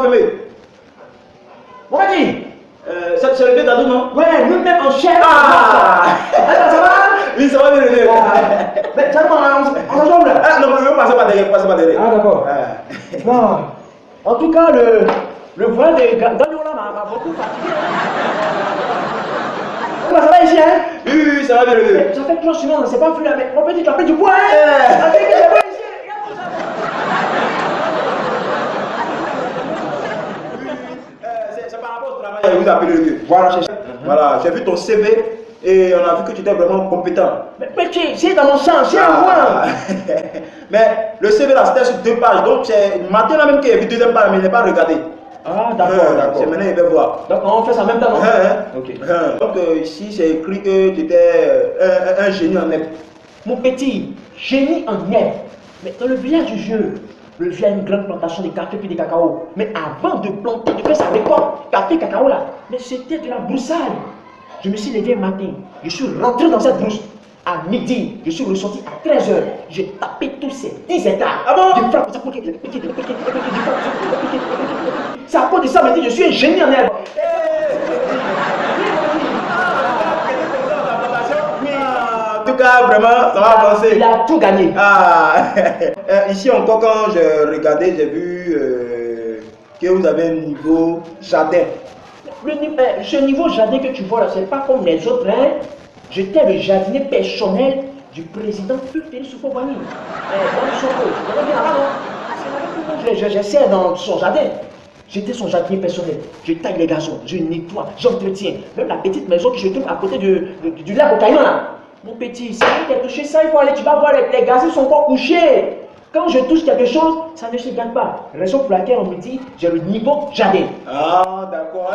fermer. Mon petit. C'est le vieux Dadou, non? Ouais, nous-mêmes en chef. Ah! Ça va? Oui, ça va bien le vieux. Mais on s'ensemble là. Ah non, mais on passe pas derrière, passe pas derrière. Ah d'accord. Non. En tout cas, le voile de Gagnola m'a beaucoup fatigué. Ça va ici, hein? Oui, ça va bien le vieux. Ça fait 3 semaines, c'est pas plus là, mais mon petit, tu as pris du poids, hein? Ça fait que c'est pas ici. C'est par rapport au travail, vous appelez le vieux. Voilà, c'est ça. Voilà, j'ai vu ton CV et on a vu que tu étais vraiment compétent. Mais petit, c'est dans mon sang, c'est à moi. Mais le CV là, c'était sur 2 pages, donc c'est maintenant même qu'il y a vu 2e page, mais il n'est pas regardé. Ah, d'accord, d'accord. C'est maintenant, il va voir. Donc, on fait ça en même temps, non? Ok. Donc, ici, c'est écrit que tu étais un génie en herbe. Mon petit, génie en herbe. Mais dans le village du jeu, il y a une grande plantation de café puis de cacao. Mais avant de planter, de faire sa récolte, café, cacao là, mais c'était de la broussaille. Je me suis levé un matin, je suis rentré dans cette brousse. À midi, je suis ressorti à 13h. J'ai tapé tous ces 10 hectares. Ah bon? Je frappe, ça piqué. C'est à cause de ça, maintenant, je suis un génie en herbe. En tout cas, vraiment, ça va avancer. Il a tout gagné. Ici encore, quand je regardais, j'ai vu que vous avez un niveau jardin. Ce niveau jardin que tu vois là, c'est pas comme les autres. Hein? J'étais le jardinier personnel du président Félix Houphouët-Boigny. J'essaie dans son jardin. J'étais son jardinier personnel. Je taille les gazons, je nettoie, j'entretiens. Même la petite maison que je trouve à côté du lac au Caïman là. Mon petit, c'est quelque chose, ça il faut aller, tu vas voir, les gazons sont encore couchés. Quand je touche quelque chose, ça ne se garde pas. Raison pour laquelle on me dit, j'ai le niveau jardin. Ah, d'accord.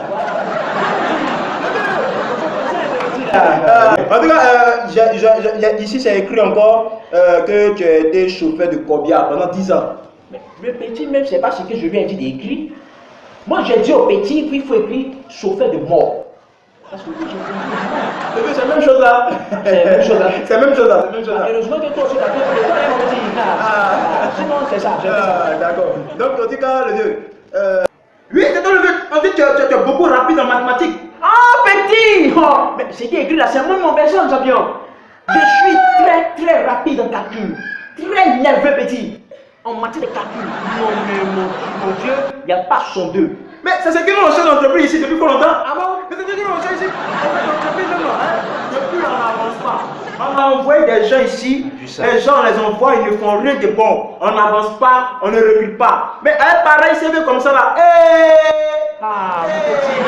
En tout cas, ici c'est écrit encore que tu as été chauffeur de corbillard pendant 10 ans. Mais le petit même, c'est pas ce que je lui ai dit d'écrire. Moi j'ai dit au petit qu'il faut écrire chauffeur de mort. Parce que c'est la même chose là. C'est la même chose là. C'est la même chose là. Heureusement que toi aussi tu as fait le petit. Sinon c'est ça. D'accord. Donc en tout cas, le vieux. Oui, c'est toi le vieux. On dit que tu es beaucoup rapide en mathématiques. Ah petit! Oh, mais ce qui est écrit là, c'est moi mon personne, champion. Je suis très rapide en calcul. Très nerveux petit. En matière de calcul. Non mais mon Dieu, il n'y a pas son deux. Mais c'est ce que nous on cherche d'entreprise ici depuis combien de temps? Ah bon? Mais c'est ce que nous on cherche ici. L'entreprise même hein? Depuis on n'avance pas. On a envoyé des gens ici, les gens les envoient, ils ne font rien de bon. On n'avance pas, on ne recule pas. Mais un pareil CV comme ça là, Ah mon petit.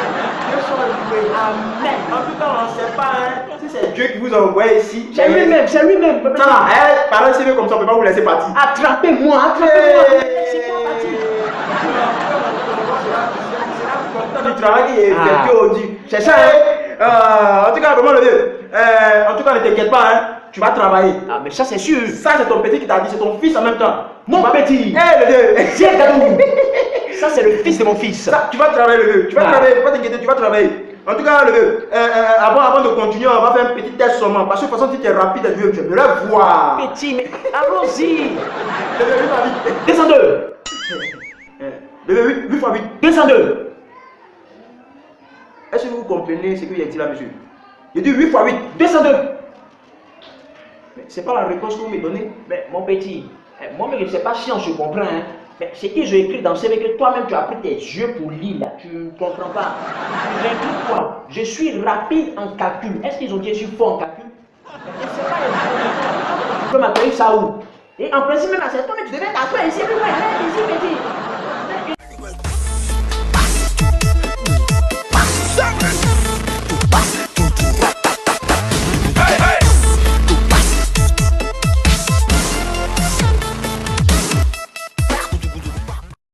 Dieu soit loué. Amen. En tout cas, on ne sait pas hein, si c'est Dieu qui vous a envoyé ici. C'est lui-même, c'est lui-même. Ça là, pareil CV comme ça, on ne peut pas vous laisser partir. Attrapez-moi, attrapez-moi. Laissez-moi partir. Du travail qui est effectué aujourd'hui. C'est ça, hein? En tout cas, vraiment le vieux. En tout cas, ne t'inquiète pas, hein? Tu vas travailler. Ah, mais ça, c'est sûr. Ça, c'est ton petit qui t'a dit, c'est ton fils en même temps. Mon petit. Le vieux. Tiens, Gadou. Ça, c'est le fils de mon fils. Ça, tu vas travailler, le vieux. Tu vas travailler, faut pas t'inquiéter, tu vas travailler. En tout cas, le vieux, avant de continuer, on va faire un petit test seulement. Parce que de toute façon, si tu es rapide, tu veux le voir. Petit, mais allons-y. Le vieux, 8 fois 8. 202. Le vieux, 8 fois 8. 202. Est-ce que vous comprenez ce qu'il a dit là, monsieur? J'ai dit 8 fois 8. 202. Mais c'est pas la réponse que vous me donnez. Mais mon petit, moi-même, je ne sais pas si on se comprend. Hein. Mais ce que j'ai écrit dans ce CV, que toi-même, tu as pris tes yeux pour lire là. Tu ne comprends pas. J'ai écrit quoi? Je suis rapide en calcul. Est-ce qu'ils ont dit que je suis fort en calcul? Je ne sais pas. Tu peux m'appeler ça où? Et en principe, même à cette heure, tu devais t'asseoir ici. Puis moi, ici, petit.